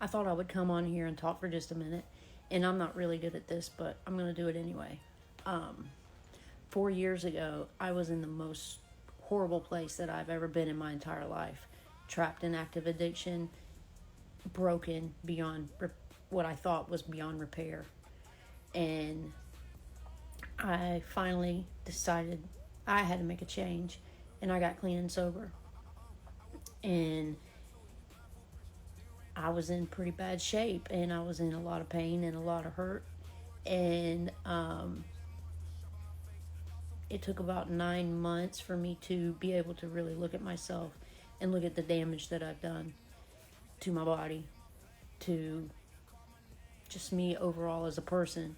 I thought I would come on here and talk for just a minute. And I'm not really good at this, but I'm going to do it anyway. 4 years ago, I was in the most horrible place that I've ever been in my entire life. Trapped in active addiction, broken beyond what I thought was beyond repair. And I finally decided I had to make a change, and I got clean and sober. And I was in pretty bad shape, and I was in a lot of pain and a lot of hurt. And it took about 9 months for me to be able to really look at myself and look at the damage that I've done to my body, to just me overall as a person.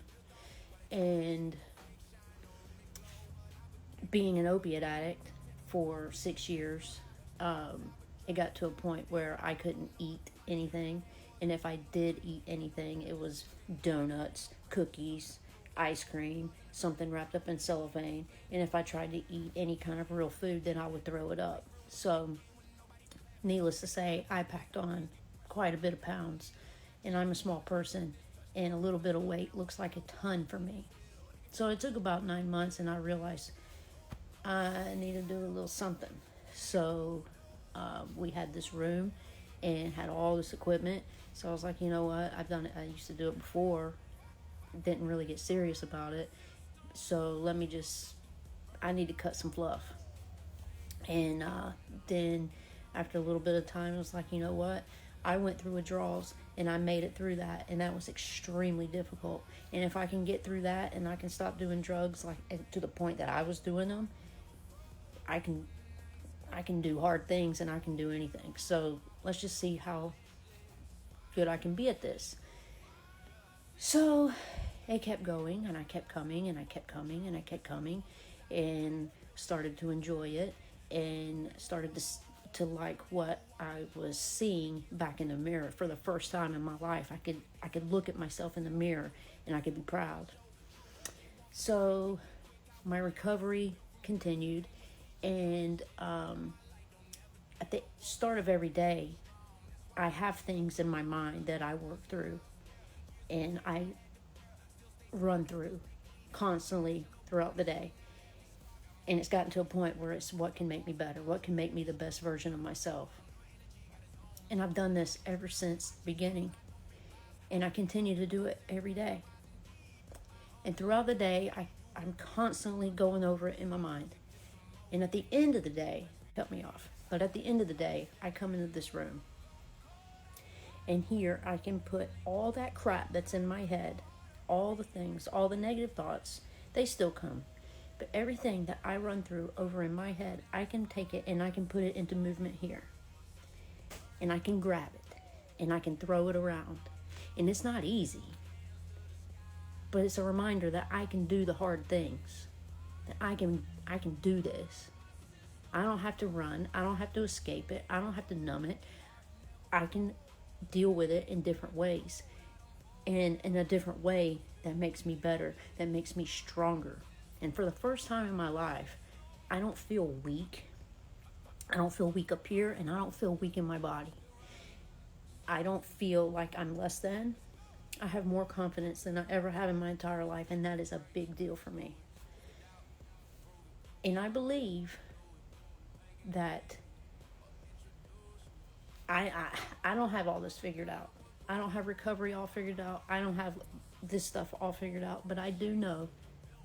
And being an opiate addict for 6 years, it got to a point where I couldn't eat anything. And if I did eat anything, it was donuts, cookies, ice cream, something wrapped up in cellophane. And if I tried to eat any kind of real food, then I would throw it up. So, needless to say, I packed on quite a bit of pounds. And I'm a small person, and a little bit of weight looks like a ton for me. So it took about 9 months, and I realized I need to do a little something. So we had this room and had all this equipment. So I was like, you know what? I've done it. I used to do it before. Didn't really get serious about it. So I need to cut some fluff. And then after a little bit of time, I was like, you know what? I went through withdrawals, and I made it through that, and that was extremely difficult. And if I can get through that, and I can stop doing drugs like to the point that I was doing them, I can do hard things, and I can do anything. So let's just see how good I can be at this. So it kept going, and I kept coming, and I kept coming, and I kept coming, and started to enjoy it, and started to like what I was seeing back in the mirror for the first time in my life. I could look at myself in the mirror, and I could be proud. So my recovery continued, and at the start of every day, I have things in my mind that I work through, and I run through constantly throughout the day. And it's gotten to a point where it's what can make me better, what can make me the best version of myself. And I've done this ever since the beginning, and I continue to do it every day. And throughout the day, I'm constantly going over it in my mind. And at the end of the day, cut me off, but at the end of the day, I come into this room. And here I can put all that crap that's in my head, all the things, all the negative thoughts, they still come. But everything that I run through over in my head, I can take it and I can put it into movement here. And I can grab it and I can throw it around. And it's not easy. But it's a reminder that I can do the hard things. That I can do this. I don't have to run. I don't have to escape it. I don't have to numb it. I can deal with it in different ways. And in a different way that makes me better, that makes me stronger. And for the first time in my life, I don't feel weak. I don't feel weak up here, and I don't feel weak in my body. I don't feel like I'm less than. I have more confidence than I ever have in my entire life, and that is a big deal for me. And I believe that I don't have all this figured out. I don't have recovery all figured out. I don't have this stuff all figured out, but I do know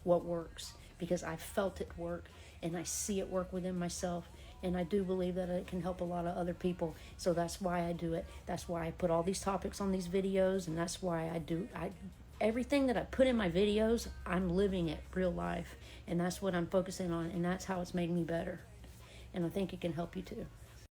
what works because I felt it work, and I see it work within myself, and I do believe that it can help a lot of other people. So that's why I do it. That's why I put all these topics on these videos, and that's why everything that I put in my videos, I'm living it real life, and that's what I'm focusing on, and that's how it's made me better. And I think it can help you too.